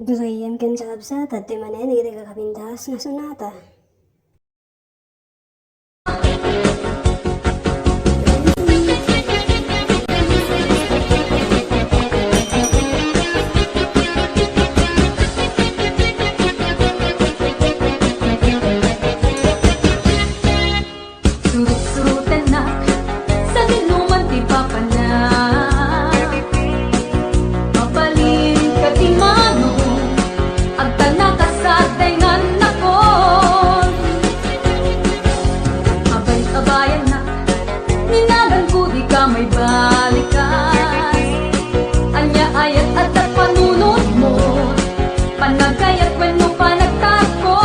Duzayam ken sabsa tatte manen ide ka kabindas na sonata. Surut-surutan na sa inuman ti papana. Mabalin ka ti mano, agtana ka sa tengan nako. Abay-abayan na, ninagan ko di ka may balikan. Anya ayat at at panunod mo, panagayat when mo panagtako.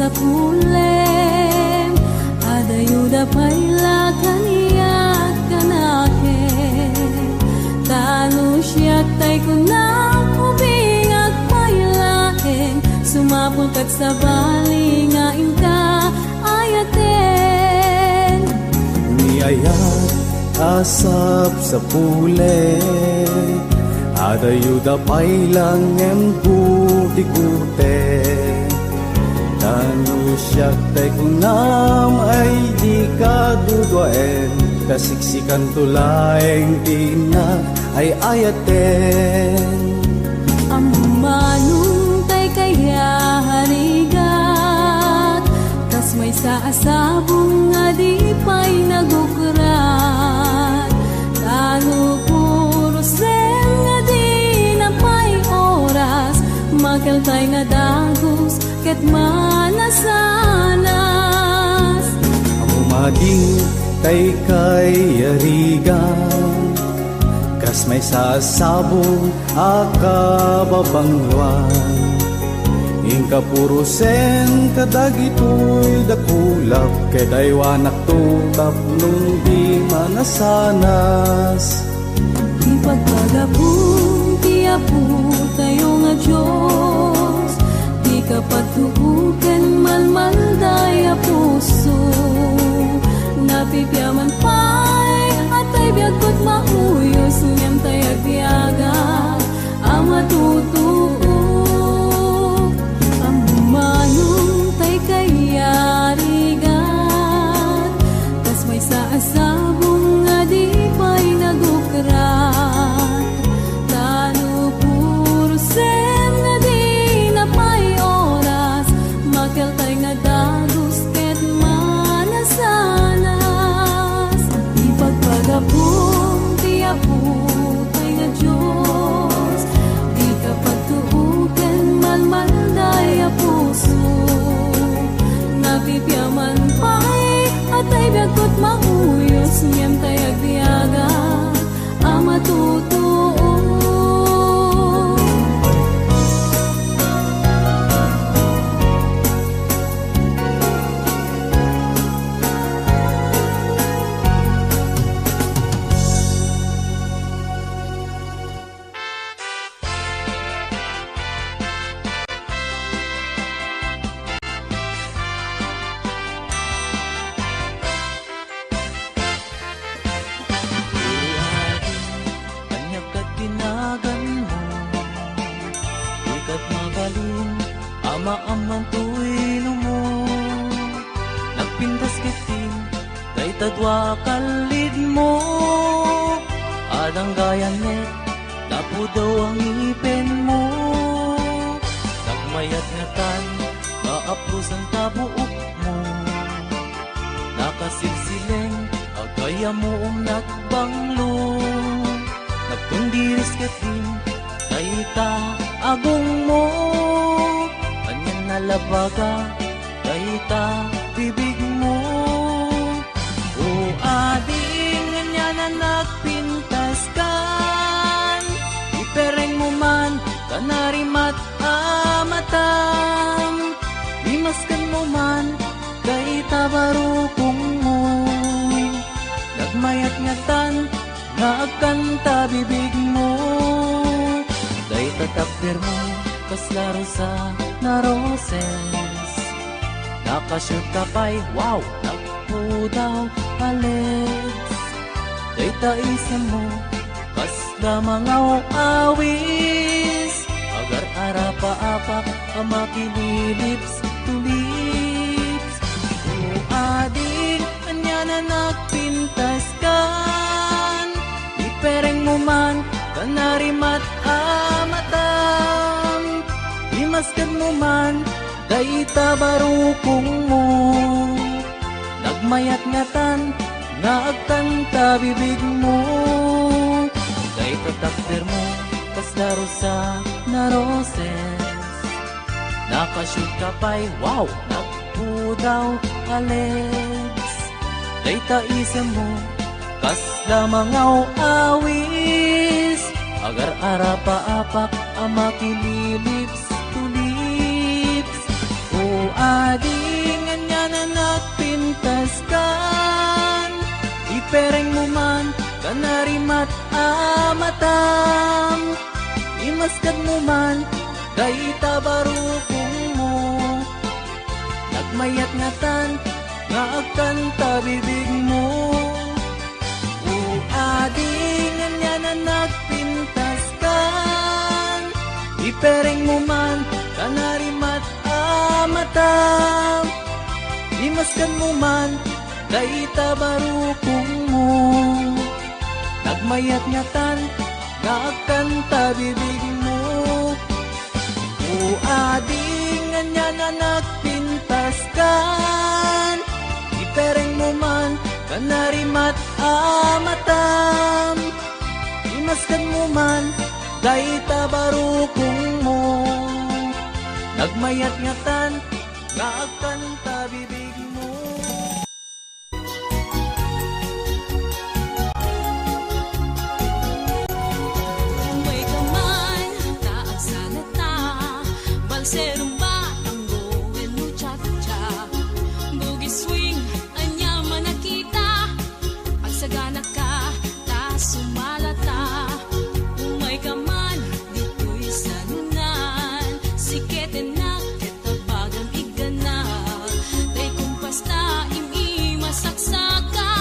Sa pulem adayuda paila kaniyak kanaken talo siyak tay kunang ubing at pailahen sumapul kat sa bali nga inka ayaten niayat asap sa pule adayuda pailang empudikute tanu siyak tay kunam ay di kaduduaen kasiksikan tulaeng tinak ay ayaten amumanong tay kaya harigat kas may sa asabong nga di pa'y nagukrat talo puro sen nga di na pa'y oras magaltay nga dagos ket manasanas amumading tay kay arigan kas may sasabong akababangluan ingka purusen kadagitoy dakulap kedaywanak tutap nung di manasanas di pagpagapong tiyapo tayo nga Diyos di kapag tubukan malmaldaya puso napipyaman pa'y atay biyagkot mauyos ngem tay agbiaga ang matutuo ang bumanong tay kayarigat kas may sa asabong nga di pa'y nagukrat talo puro sen na di na pa'y oras makeltay nga dagos ket manasanas ipagpagapong tiyapo tay nga Diyos di ka pagtuuken malmaldaya puso napipyaman pa'y atay biyagkot mauyos ngem tay agbiaga ang matutuo ama-amang tuwino mo nagpintas kitin kay tadwa kalid mo adang gayanet napo daw ang ipin mo nagmayat nga tan maapros ang tabuok mo nakasilsileng agay kaya moong nagbanglo. Nagtundiris ketin, kay ta agong mo. Kanyan nalabaga, kay ta bibig mo. O ading nga na nagpintas kan, ipereng mo man, kanarimat amatam. Limaskan mo man, kay tabarukong mo. Nagmayat ngatan, nga agkanta bibig mo. Day tatakder mo, kaslaro sa naroses. Nakashoot ka pa'y, wow, nagpudaw alex. Day taisan mo, kasla mga awis. Agar arapa-apak, amakililips to lips. O ading, anya na nagpintas kan. Ipereng mo man, kanarimat amatam. Imaskan mo man, day tabarukong mo. Nagmayat ngatan, nga agkanta bibig mo. Day tatakder mo, kaslaro sa naroses. Nakashoot ka pa'y, wow, nagpudaw alex. Day taisem mo, kasla mga awis. Agar arapa-apak, amakililips to lips. O ading anya na nagpintas kan. Ipereng mo man, kanarimat amatam. Imaskad mo man, kay tabarukong mo. Nagmayat ngatan, nga agkanta bibig mo. O ading anya na nagpintas kan. Ipereng mo man, kanarimat amatam. Imaskan mo man, kay tabarukong mo. Nagmayat ngatan, nga agkanta bibig mo. O ading anya na nagpintas kan. Ipereng mo man, kanarimat amatam. Imaskan mo man, day tabarukong mo. Nagmayat ngatan, nga agkanta bibig mo. May kaman, taag salata, balserong batanggo, and muchacha. Boogie swing, anya man nakita, agsagana ka, ta sumalata. Umay kaman, dito'y sanunan, sikete na, ketabagang igana. Tay kumpas na, imasaksaga,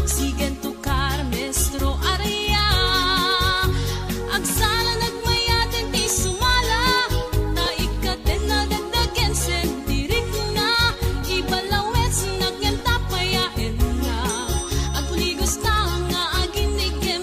sigan tukar, mestro area. Agsala nagmayaten ti sumala, taikaten na dagdagen sen dirik na. Ibalawet nagyan tapayaen na, agpuligos ka nga aginig kem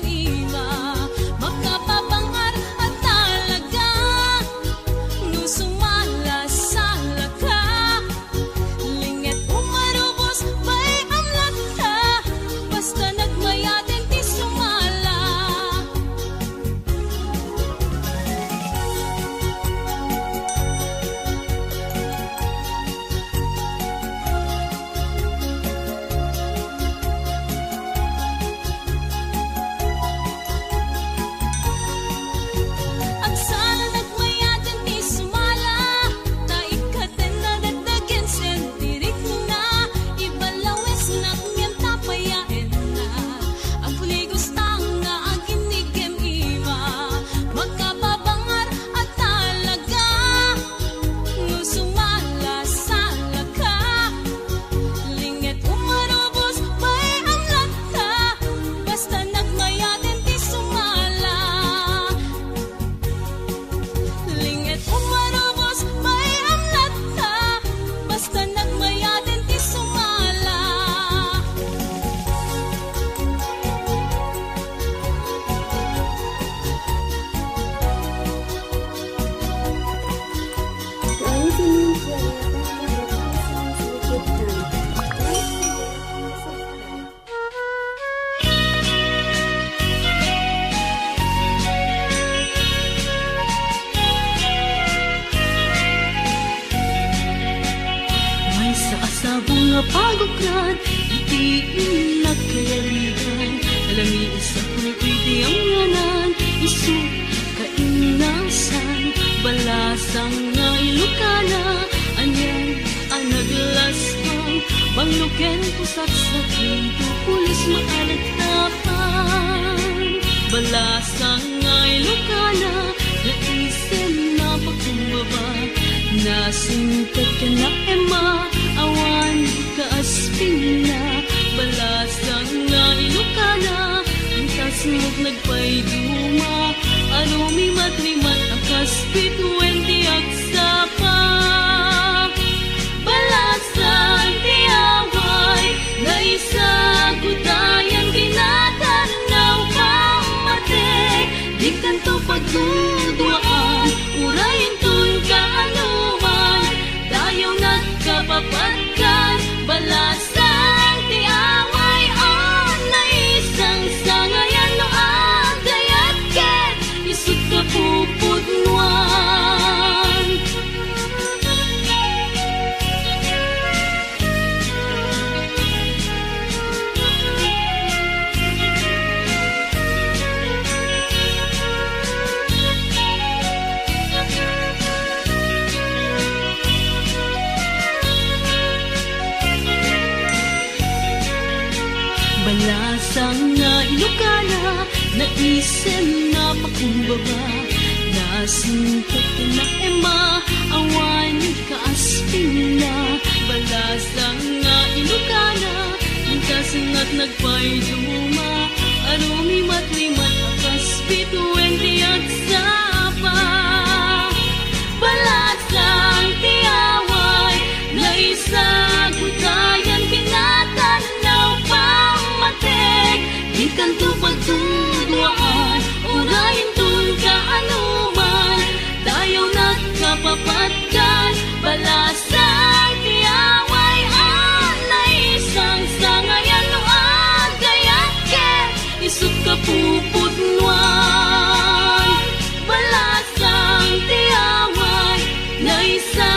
pagukran, itiin nagkayarihan, alami isa kung pwede ang nganan, isu kainasan, balasang nga ilukana, anyan ang naglasang, bangluken pusat sa kinto, pulis maalagtapan, balasang nga ilukana, naisip na pagkumbaba, nasingkat ka na ema, awan ka aspina, balasang nga ilukana, kasmog nagpayduma, arumi matrimat ang kaspit, 20 agsapa. Balasang tiyaway, na isa gutayan kinatanaw pamatik, di kanto pagduduaan, urayin tun kaanuman, dayaw nagkapapatkan, balasang tiyaway, na isang sangayan no agayat ket, isut ka pupudnuan. Balasang nga ilukana, naisip na pakumbaba, nasingkat ka na ema, awan ka aspina, balasang nga ilukana, kasangat nagpayduma, arumi matlimat ang kaspit, 20 at sapa. Balasang tiyaway, na isa gutayan kinatanaw pamatik, di kanto pagtuduaan, urayin tun kaanuman, dayaw nagkapapatkan, balasang tiyaway, na isang sangayan no agayat ket, isut ka pupudnuan. Balasang tiyaway, na isa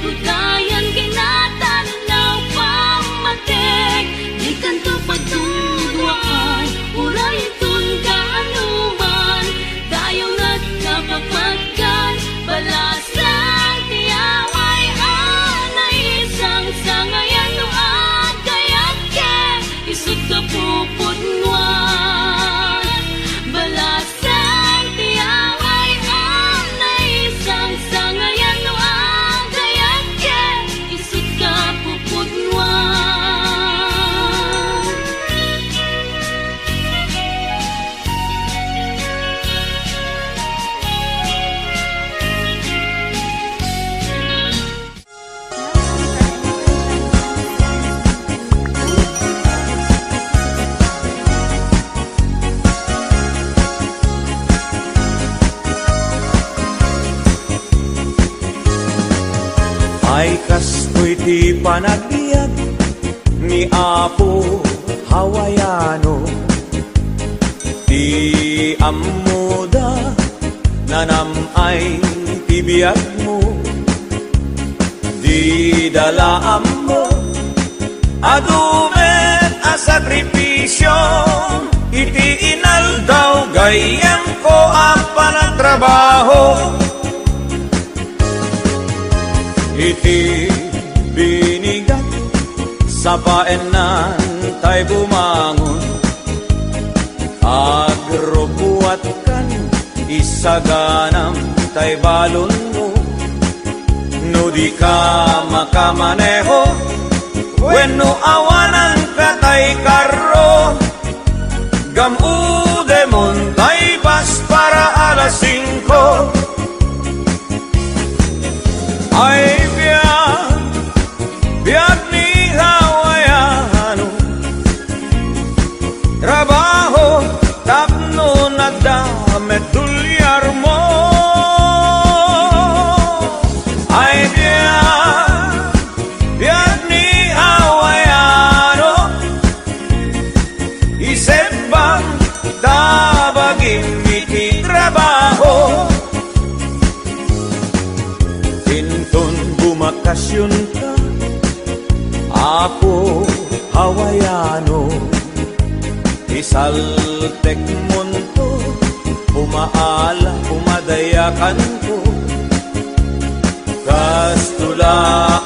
gutayan kinatanaw pamatik, di kanto pagtuduaan, urayin tun kaanuman, dayaw nagkapapatkan, balasang tiyaway, na isang sangayan no agayat ket, isut ka pupudnuan. Balasang tiyaway, na isang sangayan no agayat ket, isut ka pupudnuan. Ay kastoy ti panagbiag ni Apo Hawaiano, ti amuda nanamay ti biag mo, di dalaam mo adumet a sakripisyo, iti inaldaw gayem ko ang panagtrabaho, iti binigat sa paenan tay bumangon, agrubuat kan isaganam tay balon mo, no di ka makamaneho, wenno awanan ka tay karro, gamude mon tay bas para alas 5, ay biag ni Hawaiano, trabaho tapno nagdamet dulyar mo, ay biag ni Hawaiano, isip bang tabagim iti trabaho, tintun bumakasyon ka, Apo Isaltek munto, umaala, umadayakan ko. Kastula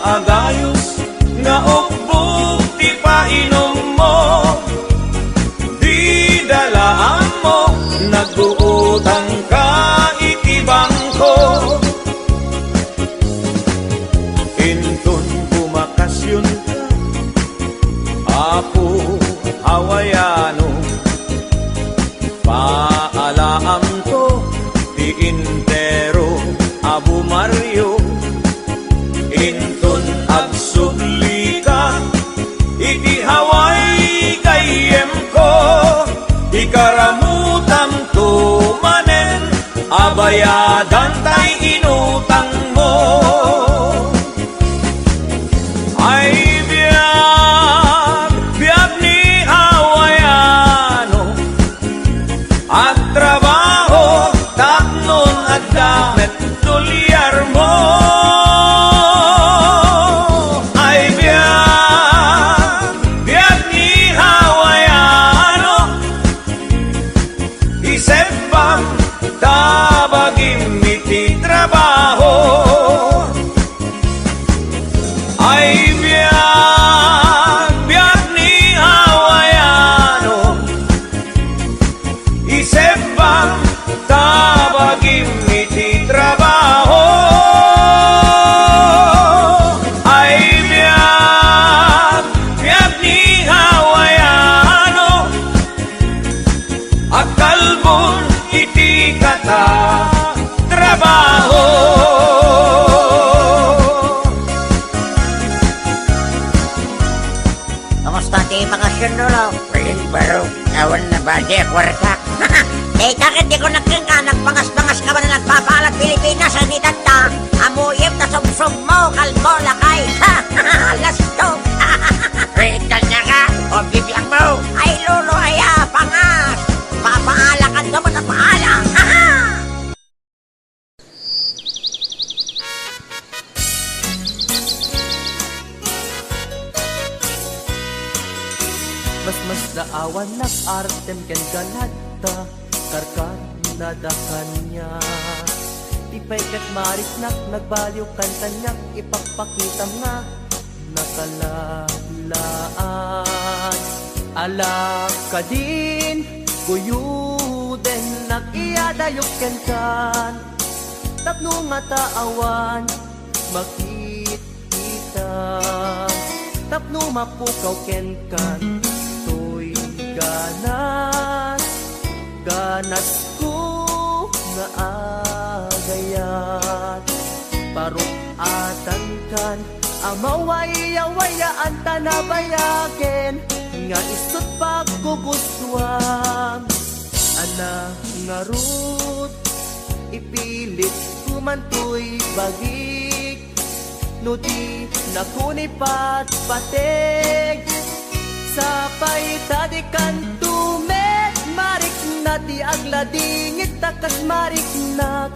agayos, nga ugbog ti painom mo. Di dalaan mo, nag-uutang ka itibang ko. Intun bumakasyon ka, ako Hawaiano. Paalaam to, di intero, Abu Mario. Intun agsubli ka, iti Hawaii kayem ko. Ikaramutam to manen, abayadan tay inutang mo. Ay biyag ni Hawaiano, ang trabaho tapnon at damit tulyar mo. Ay biyag ni Hawaiano, isepam tabagim iti trabaho. Ay biyag ni Hawaiano, isepam tabagim iti trabaho. Ay biyag ni Hawaiano, akalbon iti kata trabaho. Kamusta ti mga syundolo? Pero awan na ba di kwarta? Eh kakit di ko nagkingka, nagpangas-pangas ka ba na nagpapaalat Pilipinas sa nidanta? Amuyip na sumsum mo, kalbo lakay. Lastog. Rital niya ka, o bibiyang mo. Ay lulo aya, pangas. Papaalakan ka ba na paala? Mas daawan nag-artem ken galata, karkar na dakan niya. Tipay kat mariknak, nagbaliw kantanyak, ipagpakita nga, nakalalaan. Alak ka din, kuyuden, nag-iadayok ken kan. Tapno nga taawan, makikita. Tapno mapukaw ken kan, to'y ganas. Ganas ko nga agayat. Parukatan kan, amawaya-wayaan tanabayaken. Nga isot pagkugustuhan, ana nga rut, ipilit kumantoy bagik. No di nakunipat patig, sapay tadikan tumet marik na ti agladingit takas mariknak,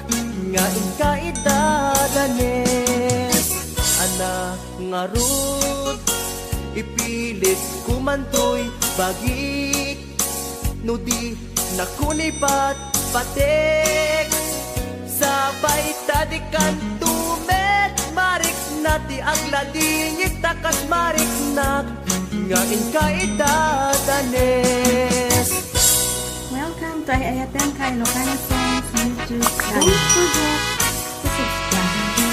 nga inkaidadanes. Ana nga rut, ipilit kumantoy bagik. No di nakunipat patig, sapay tadikan tumet marik nati agladingit takas mariknak, nga inkaidadanes. Welcome to Ayaten Kay Lokana Songs YouTube channel. Don't forget to subscribe.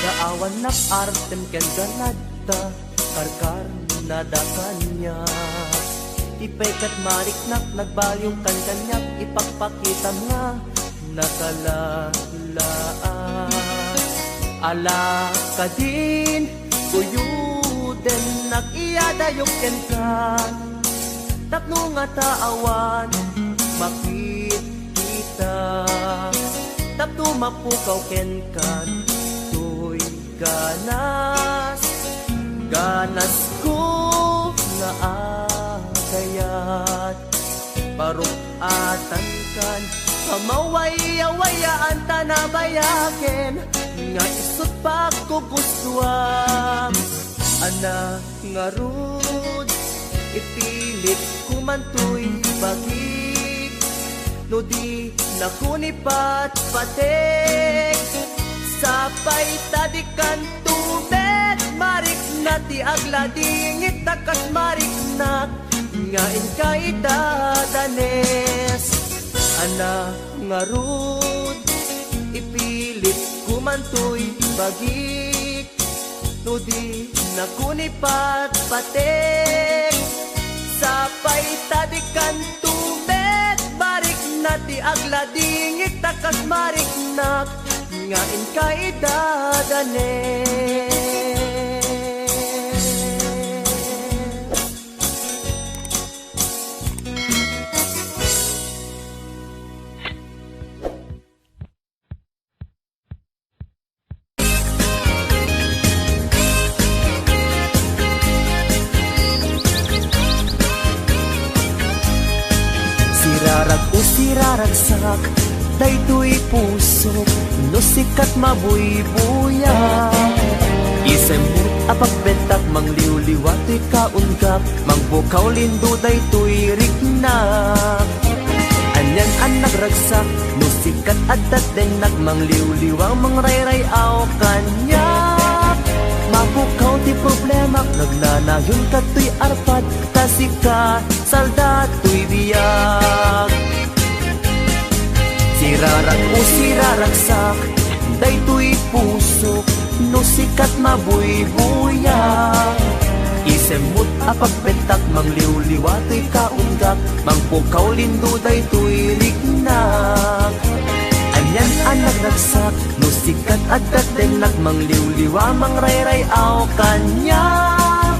Daawan nag-artem ken galata, karkar na dakan niya. Ipay kat mariknak, nagbaliw kan kanyak, ipagpakita nga, nakalalaan. Ala ka din, kuyuden, nag-iadayok ken kan. Tapno nga taawan, makikita. Tapno mapukaw ken kan, ganas. pangas ko nga agayat barok atankan Hamawaya-wayaan tanabayaken nga isot pa ko gustuam Ana nga rud ipilit kumantoy bagik no di nakunipat patek sapay tadikan tubet marik na ti agladingit takas marik na nga inkay dadanes Ana nga rud ipilit kumantoy bagik no di nakunipat patek sapay tadikan tubet marik na ti agladingit takas marik na nga inkay dadanes Sirarag o siraragsak daytoy puso no sikat mabuybuya Isemut apagbentak mangliwliwa to'y kaunggap Mangbukaw lindo daytoy rignak Anyan ang nagragsak no sikat adat denak Mangliwliwang mangrayrayaw kanyak Mabukaw ti problemak nagnanayon ka to'y arpad Tasika salda to'y biyag Sirarag o siraragsak daytoy puso no sikat mabuybuya Isemut apagbentak mangliwliwa to'y kaunggak Mangpukaw lindo daytoy rignak Anyan ang nagragsak no sikat adat denak Mangliwliwa mangrayrayaw kanyak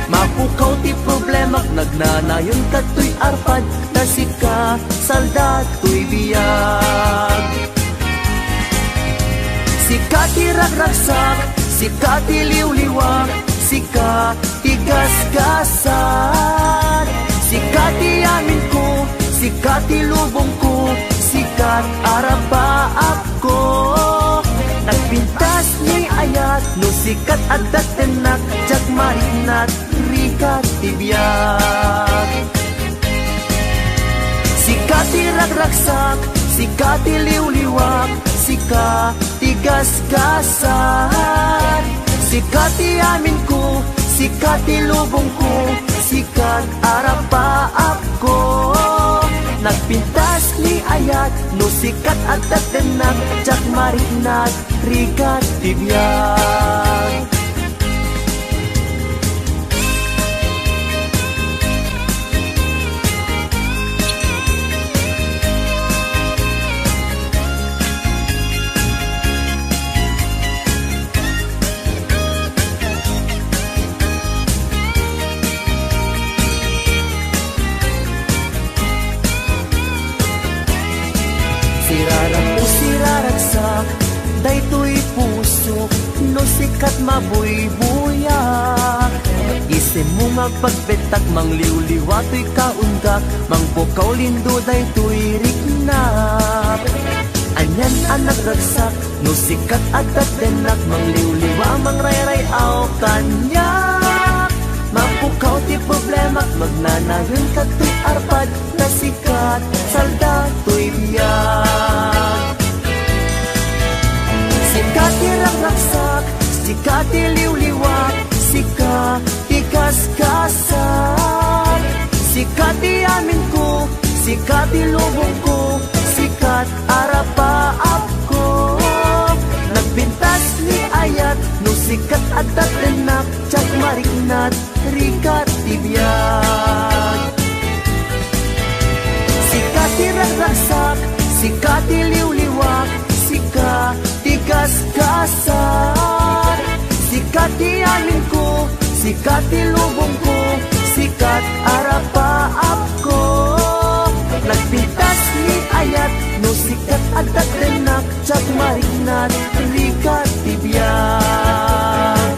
Mapukaw ti problemak nagnanayon ka to'y arpad Tasika salda to'y biyag Sika ti ragragsak, sika ti liwliwak Sika ti gasgasan Sika ti amin ko, sika ti lubong ko Sikat arapaak ko Nagpintas niya'y ayat no sikat adat tenak Jak marinat rikat tibiyag Sikat ti ragragsak, sikat ti liwliwak Sika ti gasgasan Sikat ti amin ko, sikat ti lubong ko Sikat arapaak ko Nagpintas ni ayat no sikat adat tenak Jak marinat rikat tibiyag Sirarag o siraragsak daytoy puso no sikat mabuybuyak Isim mo nga pagbetak mangliwliwa to'y kaunggak Mangpukaw lindo daytoy rignak Anyan ang nagragsak no sikat adat denak Mangliwliwa mangrayrayaw kanyak Mapukaw ti problemak magnanayon ka to'y arpad Na sikat salda to'y biyag Sikat ti ragragsak, sikat ti liwliwak Sikat ti gasgasan Sikat ti amin ko, sikat ti lubong ko Sikat arapaak ko Nagpintas ni ayat no sikat adat denak Jak marinat rikat tibiyag Sikat ti ragragsak, sikat ti liwliwak Sikat ti gasgasan Sikat ti amin ko, sikat ti lubong ko Sikat arapaak ko Nagpintas ni ayat no sikat adat denak Jak marinat rikat tibiyag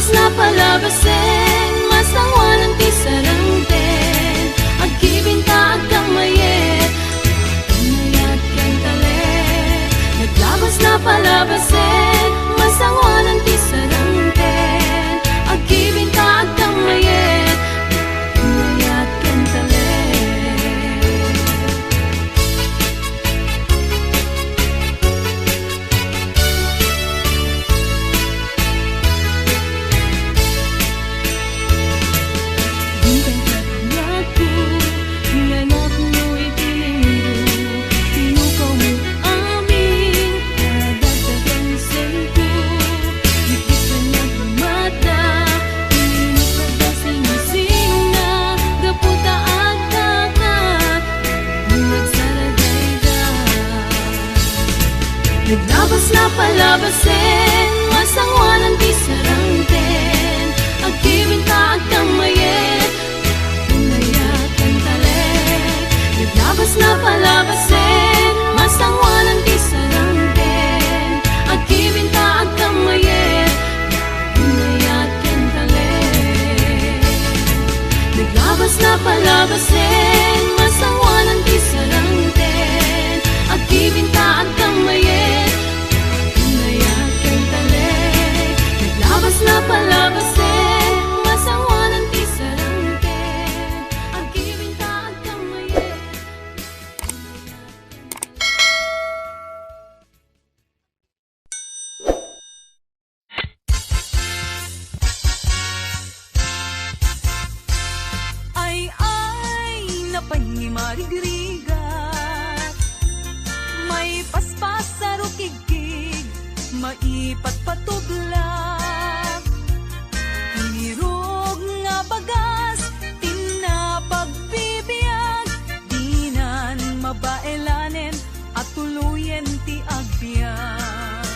Naglabas na palabasin, masangwanan ti sarangten. Agkibinta agkang mayet, inayat ken talet. Naglabas na palabasin, masangwanan ti sarangten. Agkibinta agkang mayet, inayat ken talet. Bintang katlaku, nganak mo itininggo. Tinukaw mo amin, kadagdagan sento. Higit ka na bumata, init ka ba singising na. Gaputa at kakat, nagsaragaydan. Naglabas na palabasin, masangwanan ti sarangten. Agkibinta agkang mayet, inayat ken talet. Naglabas na palabasin, masangwanan ti sarangten. Agkibinta agkang mayet, inayat ken talet. Naglabas na palabasin, masangwanan ti sarangten. Agkibinta agkang mayet, inayat ken talet. Naglabas na palabasin, masangwanan ti sarangten. Agkibinta agkang mayet. Ay, napay ni marigrigat. May paspas sa rukigkig, maipat patublag. Hinirog nga bagas, tinapagpibiyag. Dinan mabaelanen at tuluyen ti agbyag.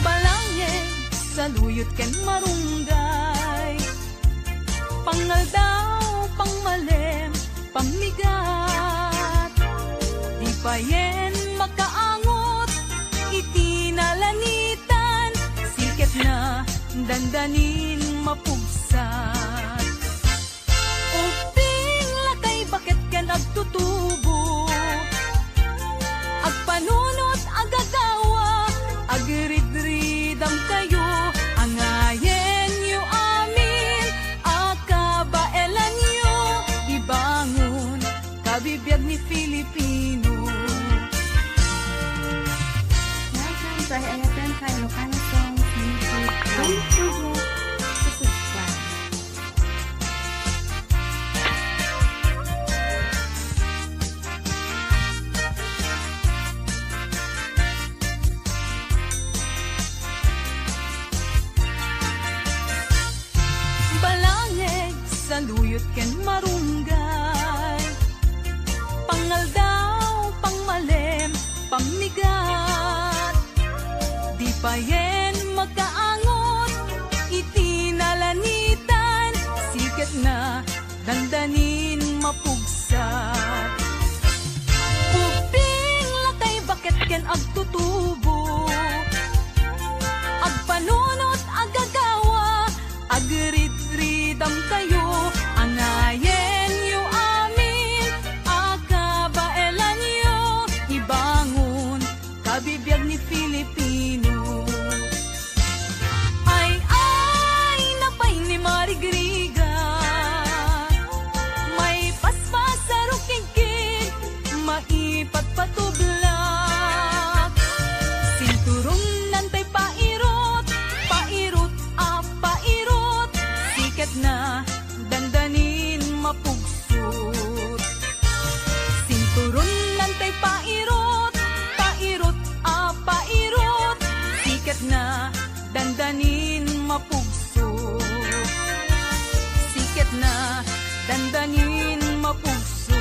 Balangin sa luyot ken marunggay. Pangal daw, pangmalem, pamigat. Di pa yen makaangot, itinalanitan. Siket na, dandanin mapugsat. Uping lakay bakit ken agtutubo. Agpanunot agagawa, agridridam kayo. Angayen yu amin, akabaelan yu. Ibangon, kabibiyag ni Filipino. Welcome to Ayaten kay Ilocano Songs YouTube. Don't forget to subscribe. Balangeg sa luyot ken marunggay. Pangal daw, pangmalem, pamigat. Di pa yen magkaangot, itinalanitan. Siket na, dandanin mapugsat. Uping lakay bakit ken agtutubo. Agpanunot agagawa, agridridam kayo. Angayen yu amin, akabaelan yu. Ibangon, kabibiyag ni Filipino. Ay, napay ni marigriga. May paspas sa rukigkig, maipat patublak. Sinturong nantay pairot, pairot, pairot. Siket na, dandanin mapugsot. Sinturong nantay pairot, pairot, pairot. Siket na, dandanin mapugsot. Siket na, dandanin mapugsot.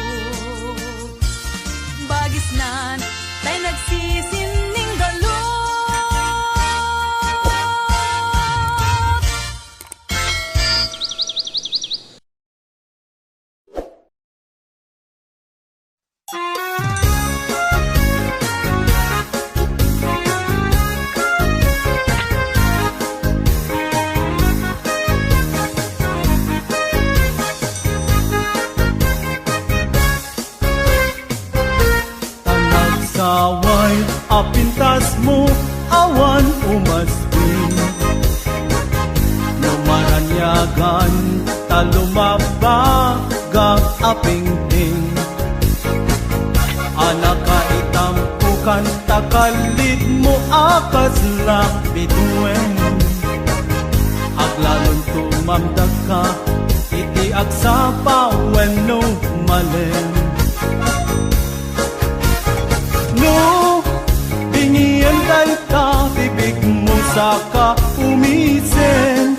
Bagis nan, tay nagsisining galot. mo awan umaswing Lumaranyagan talumabagang apingting Anak ka itampukan takalit mo akas lang bituin Aglalon tumamdag ka iti agsapaw wenno malen No, pingian kay ka, bibig mo sa ka umisen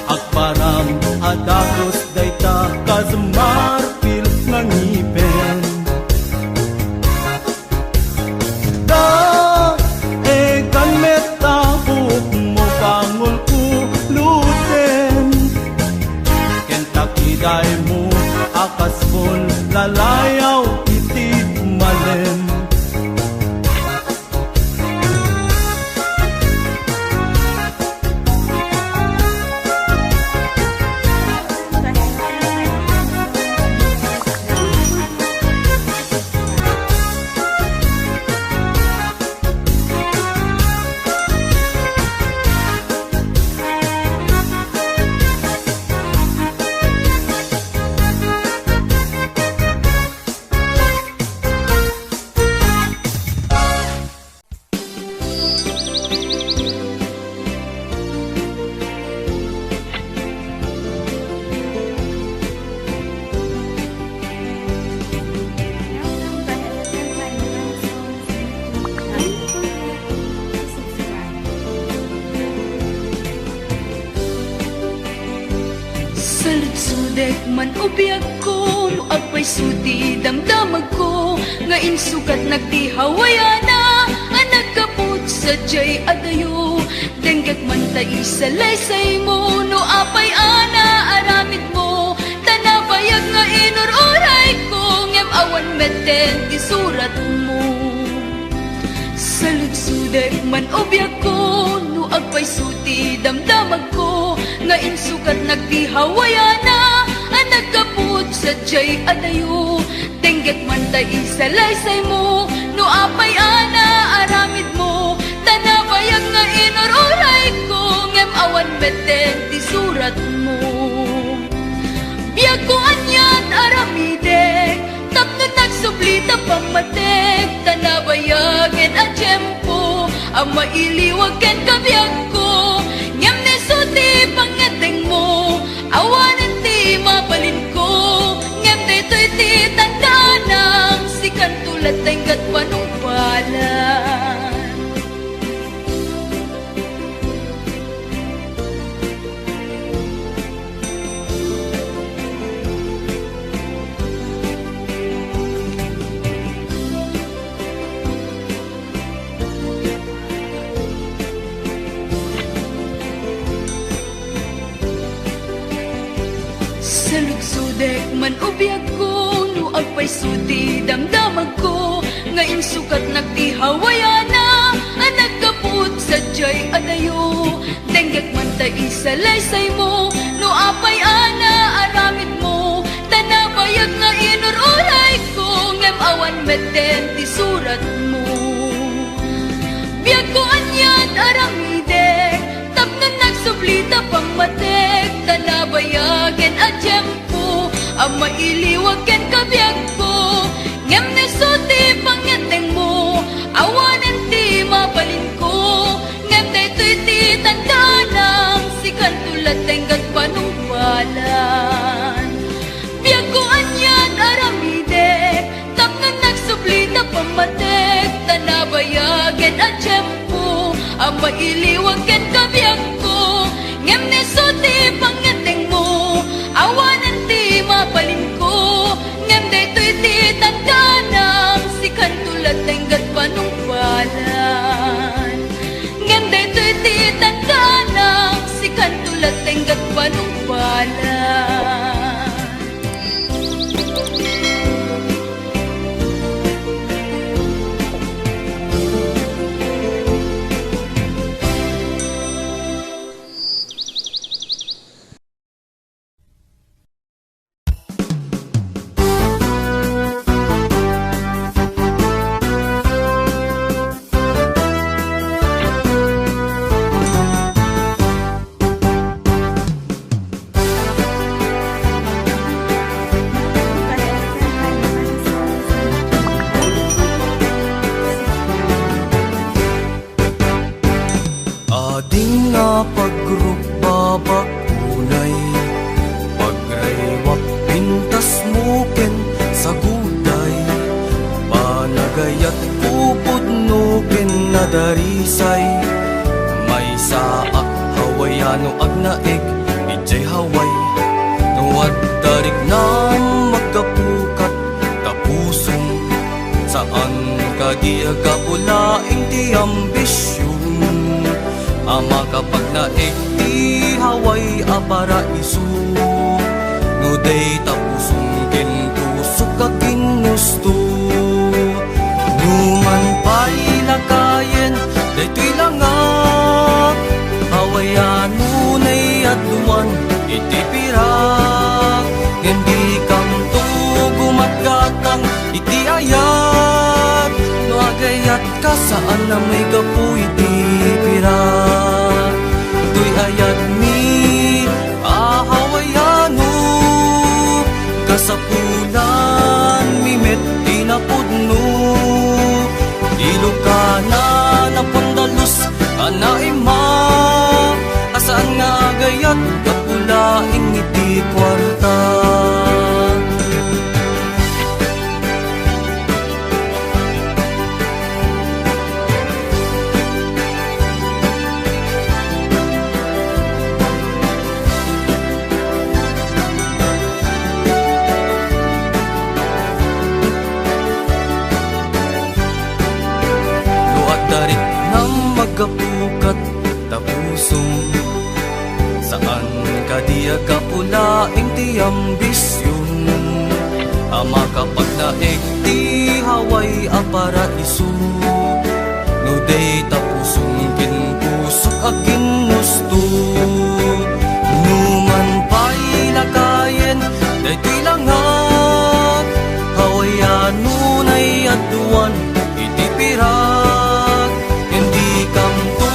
Agparam adagos day ta kazmarpil nga ngipen Da, egan meta buhok mo pangol ku luten Kentakiday mo akas pon lalayaw iti malen Saludsudek man ubiyag ko no agpay suti damdamag ko nga insukat nagdihawayana ang nagkaput sa jay adayo denggak man tayo sa laysay mo no apay ana aramid mo tanabayag nga inururay ko ngem awan meten di surat mo Saludsudek man ubiyag ko no agpay suti damdamag ko nga insukat nagdihawayana ang nagkaput sa jay adayo denggak man tayo sa laysay mo no apay ana aramid mo tanabayag nga inururay ko ngem awan beten di surat mo Biyag ko anyan aramidek tapno nagsublita pamatek tanabayagin a tiyempo ang mailiwag ken kabiyag ko ngem nesuti pangateng mo awanan ti mabalin ko ngem deto'y ti tandanang sikan tulad tenggat panungpalan Saludsudek man ubiyag ko no agpay suti damdamag ko nga insukat nagdihawayana ang nagkaput sa jay adayo denggak man tayo sa laysay mo no apay ana aramid mo tanabayag nga inururay ko ngem awan meten ti surat mo Biyag ko anyan aramidek tapno nagsublita pamatek tanabayagin a tiyempo ang mailiwag ken kabiyag ko ngem nesuti pangateng mo awanan ti mabalin ko ngem deto'y ti tandanang sikan tulad tenggat panungpalan Biyag ko anyan aramidek tapno nagsublita pamatek tanabayagin a tiyempo ang mailiwag ken kabiyag ko ngem nesuti pangateng mo awanan ti mabalin ko ngem deto'y ti tandanang sikan tulad tenggat panungpalan ngem deto'y ti tandanang sikan tulad tenggat panungpalan Ading nga pagrukbabakunay, pagraywak pintas muken sa guday, panagayat kupod nuken na darisay, may saak hawayano ag naig, ijay haway, nuwad darig na magkapukat tapusong, saan kadiya kapulaing ti ambisyon, ama kapag naig ti haway a paraiso, nuday tapusong kintusok ka kinusto, numan pa'y lakayen daytoy langak, hawayan nunay adluan iti pirak, hindi kam to gumatgatang iti ayat, no agayat ka saan na may gapu iti pirak, tuy ayat mi ahawayano, kasapulan mi met tinapudno, ilokana na pandalus anaima, asaan nga agayat kapulaing iti kwarta. Darit ng magapukat tapusong, saan kadiya kapulaing ti ambisyon, ama kapag naig ti haway a paraiso, nuday tapusong kinpusok a ginusto, numan pa'y lakayen daytoy langak, hawayan nunay aduan iti pirak, hindi kam to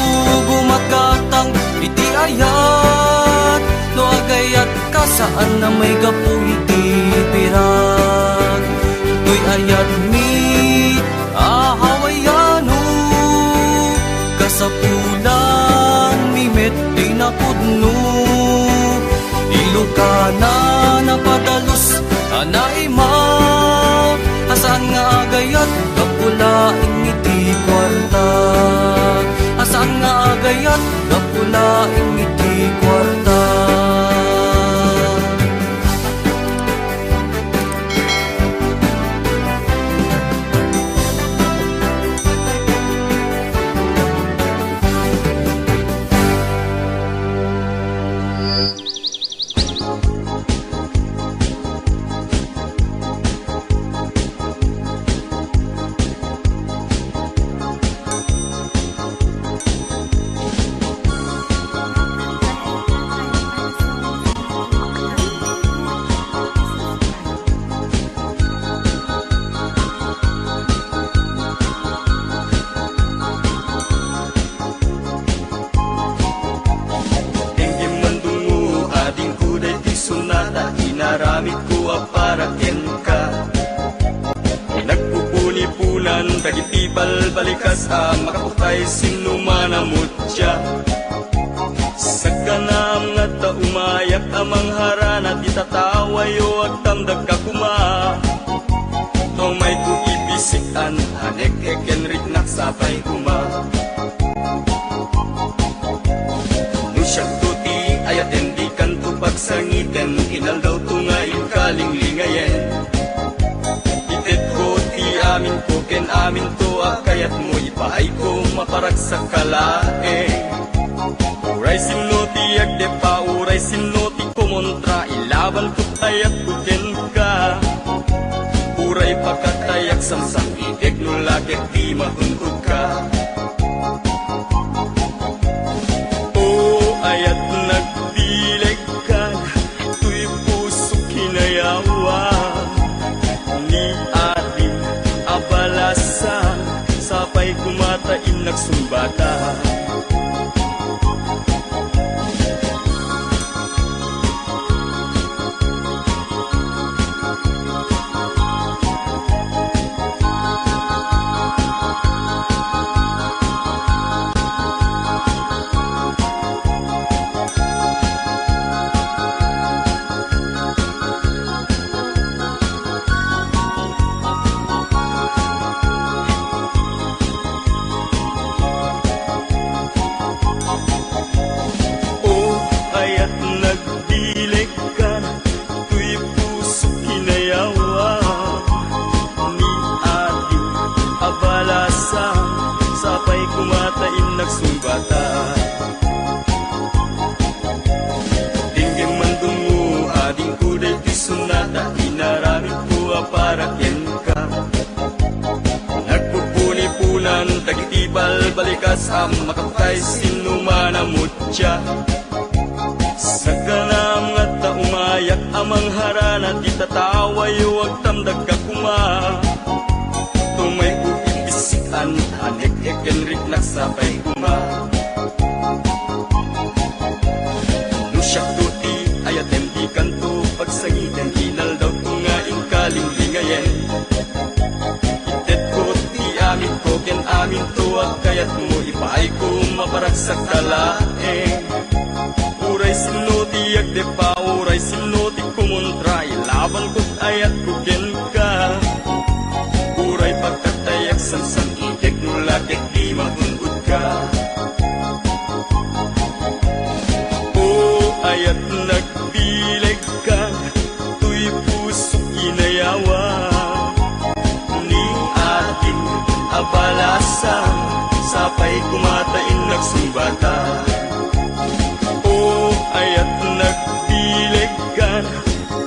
gumatgatang iti ayat, no agayat ka saan na may gapu iti pirak, tuy ayat mi ahawayano, kasapulan mi met tinapudno, ilokana na padalus anaima, asaan nga agayat kapulaing iti kwarta, asaan nga agayat kapulaing iti kwarta. Inaramit ko aparaken ka, nagpupuni-punan dagiti balbalikas makaputay sinumanamot siya, sakanam nga ta umayak amang harana di tatawayo agtamdag ka kuma, tong may kuibisikan hanek ekenrik naksapay kuma, nusyak tuti ayat endi kanto pagsangiten, inal daw tungayin kalinglingayen, itet ko ti amin ko ken amin to akayat mo ipaay ko maparag sa kalae, uray sinno ti agde pa uray sinno ti kumontra, ilaban ko tayak kuken ka, uray pakatayak samsang idek no lagek di mahunkod ka, o ayat nagdileg ka, tuy puso kinayawa, ni atin abalasa, sapay kumatain nagsumbata. sumbata. Tingin man dungo ading kuday ti sunata, inaramid ko para ken ka. Nagpupuni-punan tagitibal balikas am makaptay sinumanamutya. Sa kanam nga ta umayak amang harana ti tataway wag tamdag ka kuma. Tumay upipisikan anek ekenrik nagsapay kuma. Nusyak tuti ayatem di kanto pagsangiten hinal daw tungaing kalinglingayen. Itet ko ti amin ko ken amin tuwag kayat mo ipaay ko maparagsak kalaeng. Uray sinuti agdepa, uray sinuti kumontra, ilaban ko't ayat kukin ka. Uray pagkatayak sansan itik nulagik di magunggod ka. O ayat nagbileg ka, tuy puso inayawa. Ni ating abalasan, sapay kumatain nagsumbata. Ayat nagbileg ka,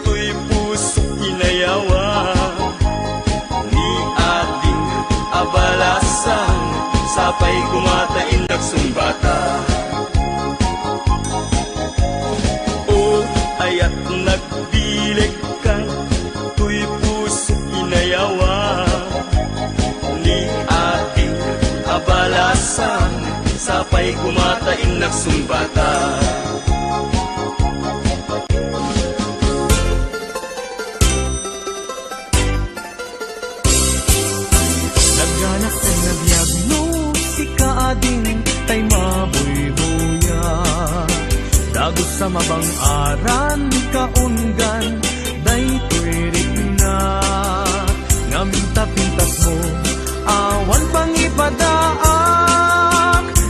tuy puso inayawa. Ni ating abalasan, sapay kumatain nagsumbata. O ayat nagbileg ka, tuy puso inayawa. Ni ating abalasan, sapay kumatain nagsumbata. Tay mabuy-buya dagos sa mabang aran kaunggan day tuwirik na ngaminta-pintas mo awan pang ipadaak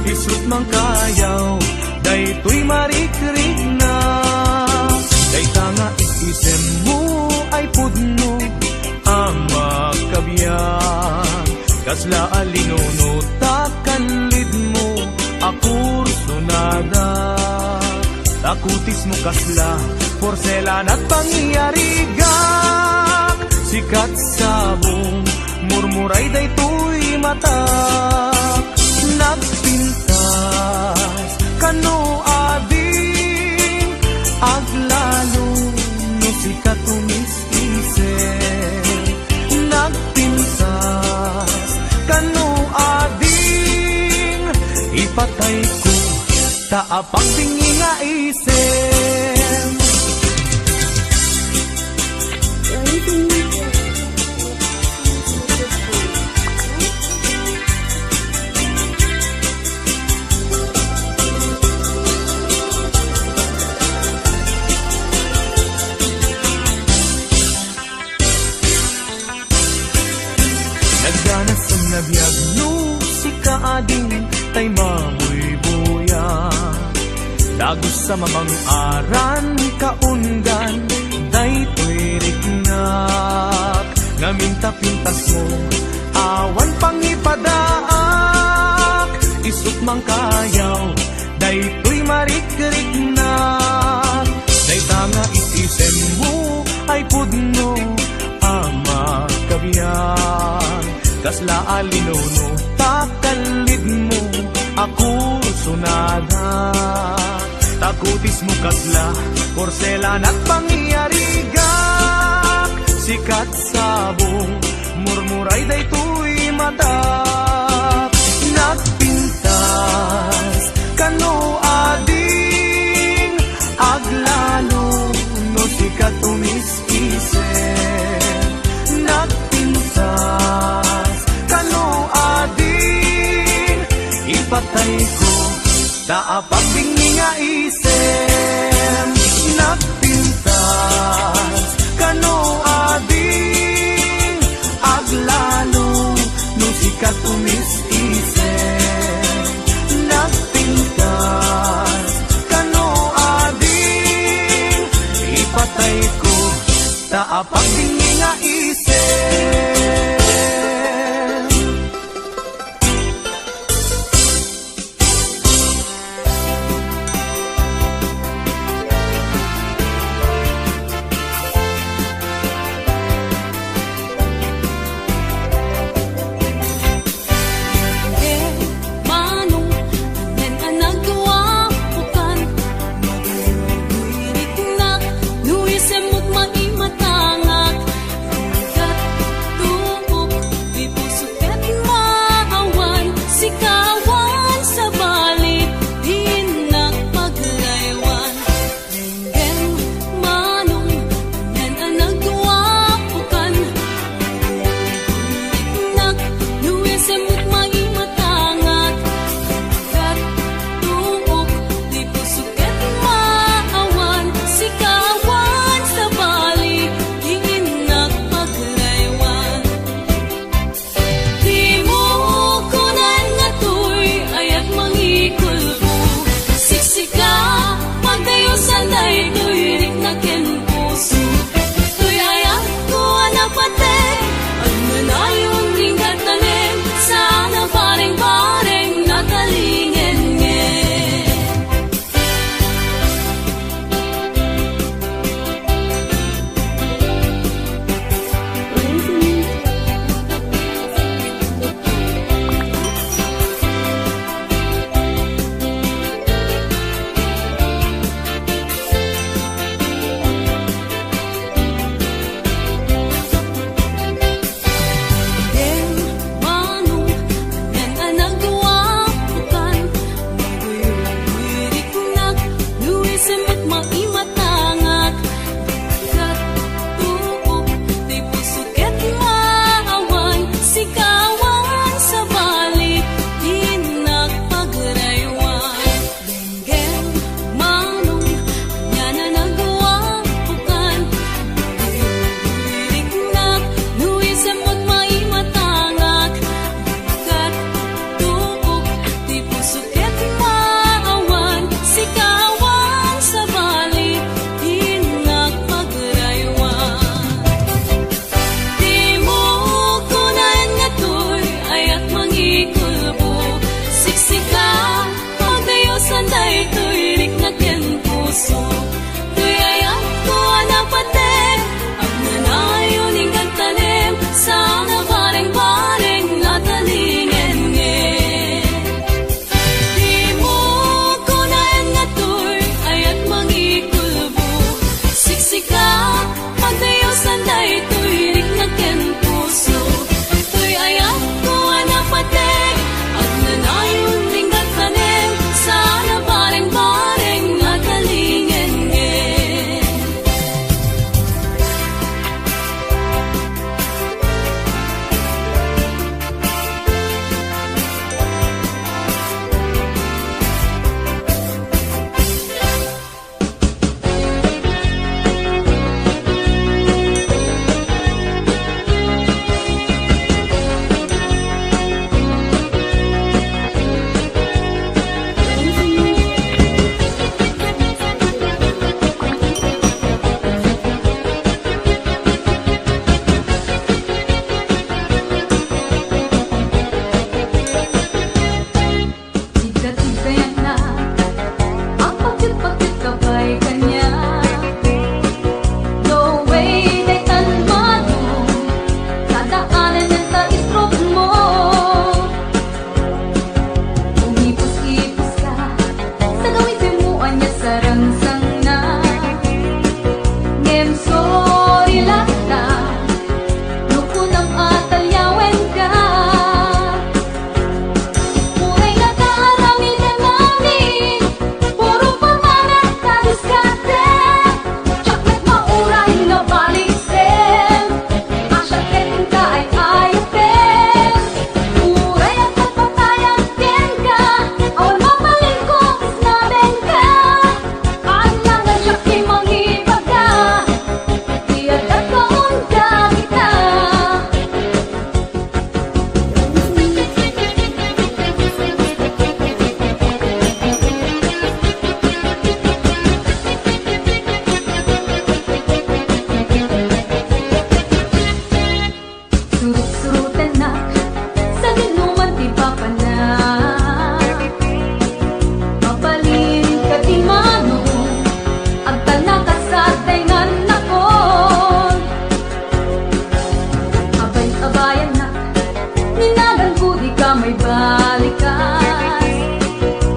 isut mang kayaw day tuy marikrik na day tanga isisem mo ay pudno ang makabiyan kasla alinono takanlid mo akur sunada takutis mo kasla porselan at pangyarigak sikat sabong murmuray day tuy matak nagpintas kano ading aglalo no sikat tumis-isip nagpintas kano ading ipatay ko taapang tingi nga isem. Nagdanas ang nabiyag no si kaading tay mabuy-buya dagos sa mamang aran kaunggan day tuwirik nak ngaminta-pintas mo awan pang ipadaak isut mang kayaw day tuy marikrik na day tanga isisem mo ay pudno ang makabiyan kasla alinono takalid mo ako sunada takutis mo kasla porselan at pangyarigak sikat sabong murmuray day tuy matak nagpintas kano ading aglalo no sikat tumis-isip nagpintas kano ading ipatay ko taapang bingi nga isem nagpintas kano ading aglalo no sikat tumis-isip nagpintas kano ading ipatay ko taapang bingi nga isem. sanday tuirik na ken puso tuy ayat ko anapatek ang nanayon inggan tanim sa nabareng-bareng natalingen di mo ko naen nga tuy ayat mangikulbo siksika pagdayo sanday tuirik na ken puso tuy ayat ko anapatek ang nanayon inggan tanim sa nabareng-bareng natalingen Tiga-tiga na ang pagkit-pagkit kabay kanya no way day tanmano kadaanan ng taisrog mo umipos-ipos ka sa gawin simuan niya sa rangsang na ngem sorry lang na nukunang atalyawen ka Muray na kaaramitan namin Puro pamamat na diskarte Chocolate mauray na baliksen Asyakin ka ay ayatin Muray at pagpatayan ken ka Awan mapaling ko isnaben ka Kailangan siyakin mangibaga Iyadat ka unda kita Surut-surutan na sa dinuman di pa pa na Mapalin ka di mano ang tanaka sa tengan ako Abay-abayan na ninagan ko di ka may balikan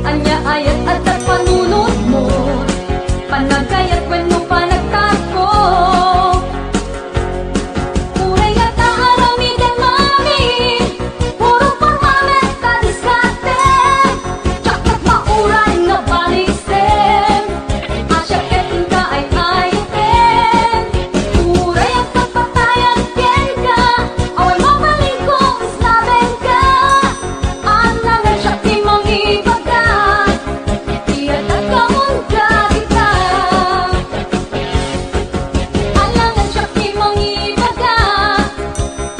Anya ayat at at panunod mo Panagkayat when mo panagtako Muray at naaramitan namin Puro pamamet ka diskarte Chocolate mauray nga baliksen Asyakin ka ay ayatin Muray at pagpatayan ken ka Awan mapaling ko isnaben ka Anangan siyakin mangibaga Iyadat ka unda kita Alangan siyakin mangibaga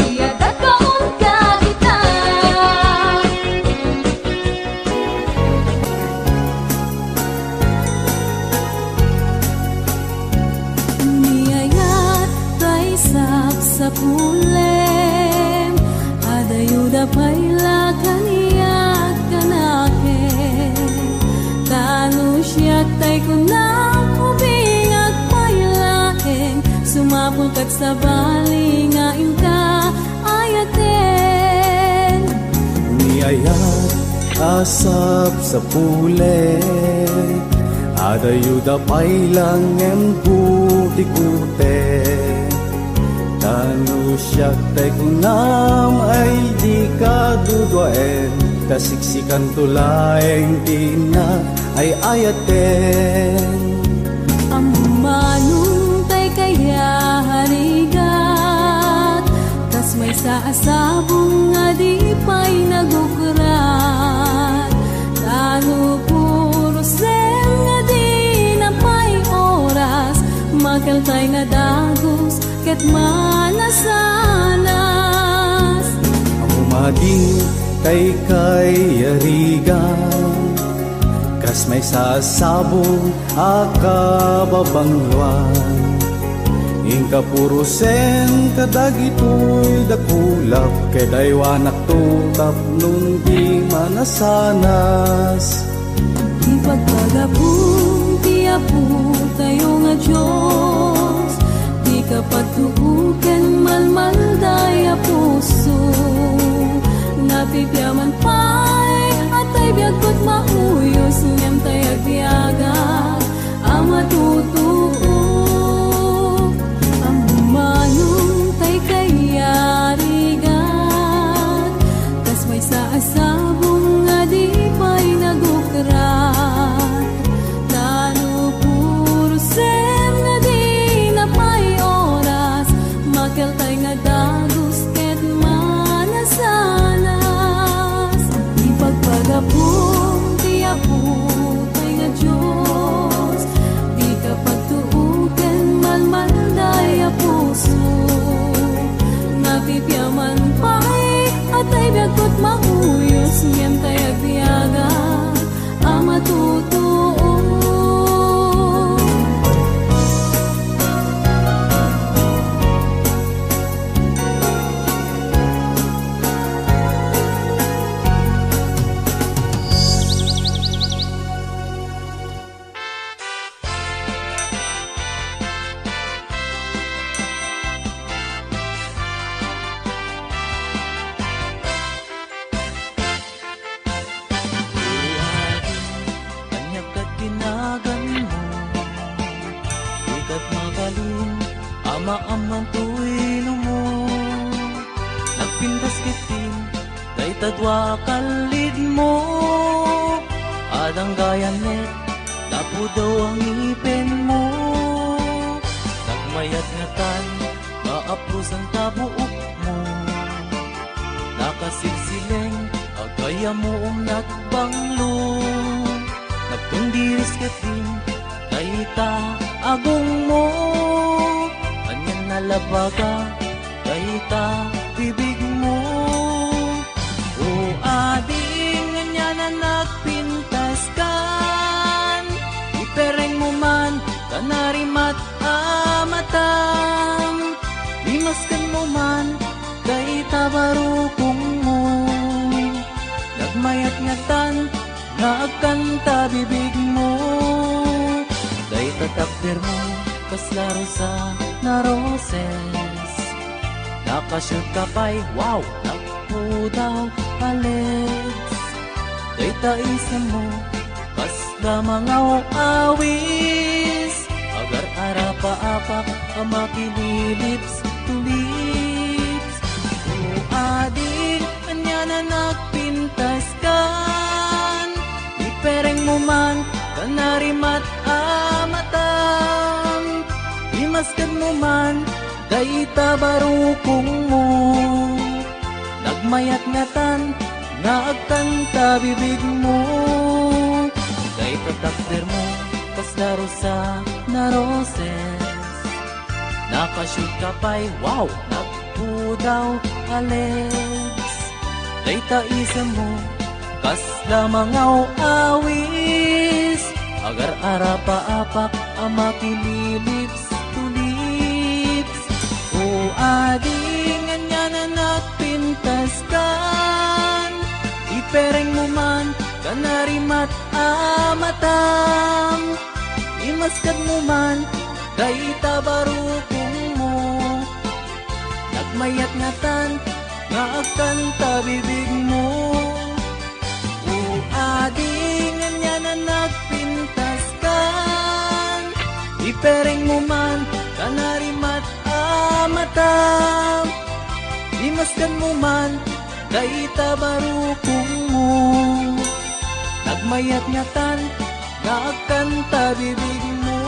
Iyadat ka unda kita Niyayat tay sa pulem Adayuda payla kaniyak kanake Tano siya tay kunang ubing at paylaeng Sumapulkat sa bali nga imka ayaten Niyayat asap sa pule Adayuda pailang emputikute Tanu siyak tay kunam ay di ka duduaen Kasiksikan tulaeng tina ay ayaten Amanong tay kaya harigat Tas may saasabong nga di pa'y nagukurat Tano puro sen nga di na pa'y oras Makaltay nga dagos ket manasanas Umading tay kay yarigan Kas may sasabong akababangluan Ingka purusen kadagitoy dakulap Kedaywanak tutap nun di manasanas Ipag apo tayo nga Diyos, di ka pagtuugan malmaldaya puso. Napipyaman pa'y atay biyagkot mauyos, ngem tay agbiaga ang matutuo. Ang humanong tay kayarigat, tas may sa asabong nga di pa'y nagukrat. Tano puro sem na di na pa'y oras, makil tay nga dagos ket manasanas. Ipagpagapong ti apo tay nga Diyos, di ka pagtuugan malmaldaya puso. Napipyaman pa'y atay biyagkot mauyos, ngem tay agbiaga ang matutuo. Kanyag kat tinagan mo, ikat magaling, ama-amang tuwino mo. Nagpintas kitin, day tadwa kalid mo. Adang gayanet, lapo daw ang ipin mo. Nagmayat nga tan, kaaprusan tabuok mo. Nakasilsileng, agaya mo nagbanglo. Nagtundiris katin, kayta agong mo. Anyan nalabaga, kayta bibig mo. O ading, anya na nagpintas kan. Ipereng mo man, kanarimat amatam. Limaskan mo man, kayta barukong mo. Nagmayat nga tan, nagkanta bibig mo. Day tatakder mo, kaslaro sa naroses. Nakashoot ka pa'y, wow, nakpo daw palets. Day taisan mo, kasla mga awis. Agar arapa-apak, amakililips to lips. O ading, anya na nagpintas kan. Ipereng mo man, kanarimat amatam. Imaskan mo man, dayta barukong mo. Nagmayat nga tan, nagkanta bibig mo. Dayta takder mo, kaslaro sa naroses. Nakashoot ka pa'y, wow, nakpo daw kalets. Dayta isa mo, kasla mga awis. Agar arapa-apak, amakililips to lips. O ading, anya na nagpintas kan. Ipereng mo man, kanarimat amatam. Imaskan mo man, dayta barukong mo. Nagmayat nga tan, nga agkanta bibig mo. O ading, anya na nagpintas kan. Ipereng mo man, kanarimat amatam. Imaskan mo man, dayta barukong mo. Nagmayat nga tan, nga agkanta bibig mo.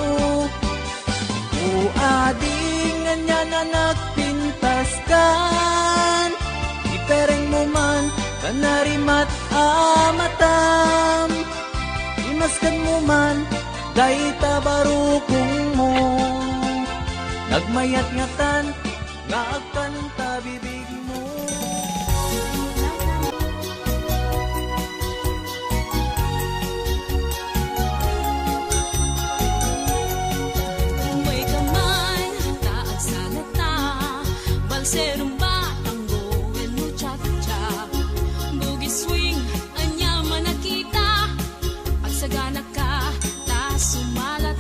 O ading, anya na nagpintas kan. Ipereng mo man, kanarimat amatam. Imaskan mo man, dayta barukong mo. Nagmayat nga tan, nga agkanta bibig mo. May kamay, taag salata, balserong batanggo, eno cha-cha. Boogie swing, anya manakita, pagsagana ka, ta sumalat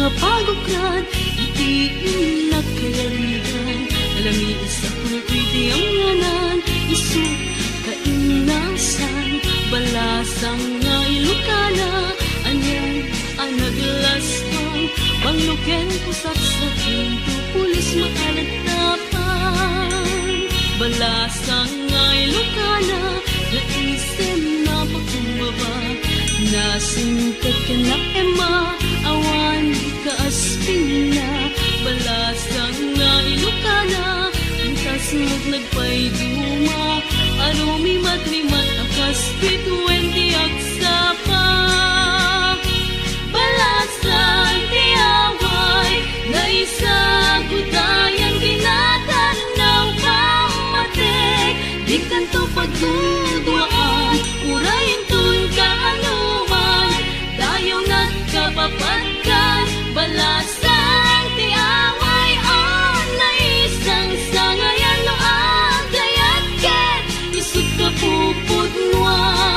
nga pagukran, iti inakayaligan. Alami isa ko'y di ang nganan, isu kainasan, balasang nga ilukana, anyan anaglasang, bangluken pusat sa pinto, pulis makalagtapan. Balasang nga ilukana, naisem na pagkumbaba, nasingkat ka na ema, awan kaaspin na. Balasang nga ilukana, tasmog nagpayduma, arumi matrimat akas bituin di agsapa. Balasang tiyaway, na isagutayan kinatanaw pamatik, di kanto pagdudwaan, urayin tun kaanuman, dayaw nagkapapatkan. Balasang tiyaway, on na isang sangayan no agayat ket, isut ka pupudnuan.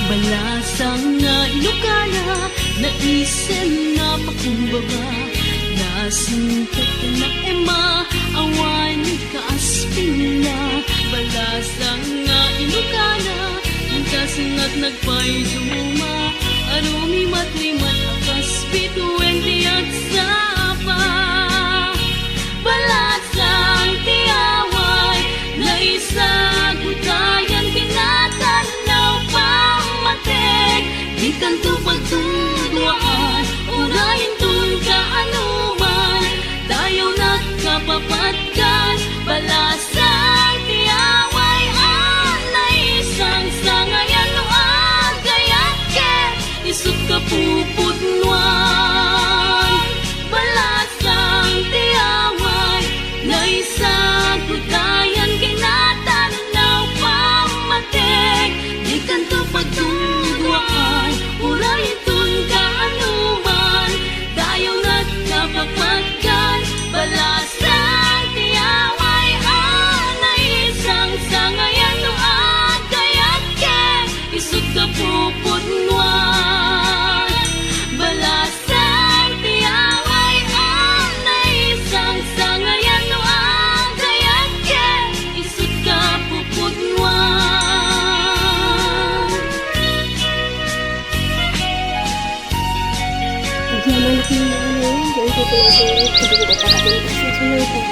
Balasang nga ilukana, naisem na pakumbaba, nasingkat ka na ema, awan kaaspin na. Balasang nga ilukana, kasingat nagpayduma, arumi matrimat akas bituin di agsapa. Balasang tiyaway, na isagutayan kinatanaw pamatik, di kanto pagtudwaan, urayin tun kaanuman, dayaw nagkapapatkan. Balasang tiyaway, na isang sangayan no agayat ket, isut ka pupudnuan. Balasang tiyaway, na isagutayan kinatanaw pamatik, di kanto pagtudwaan, urayin tun kaanuman, dayaw nagkapapatkan. Balasang tiyaway, na isang sangayan no agayat ket, isut ka pupudnuan. Balasang tiyaway, na isang sangayan no agayat ket, isut ka pupudnuan. Diyan ang pinili, diyan ko pinili, hindi ko pa kapit sa sunod.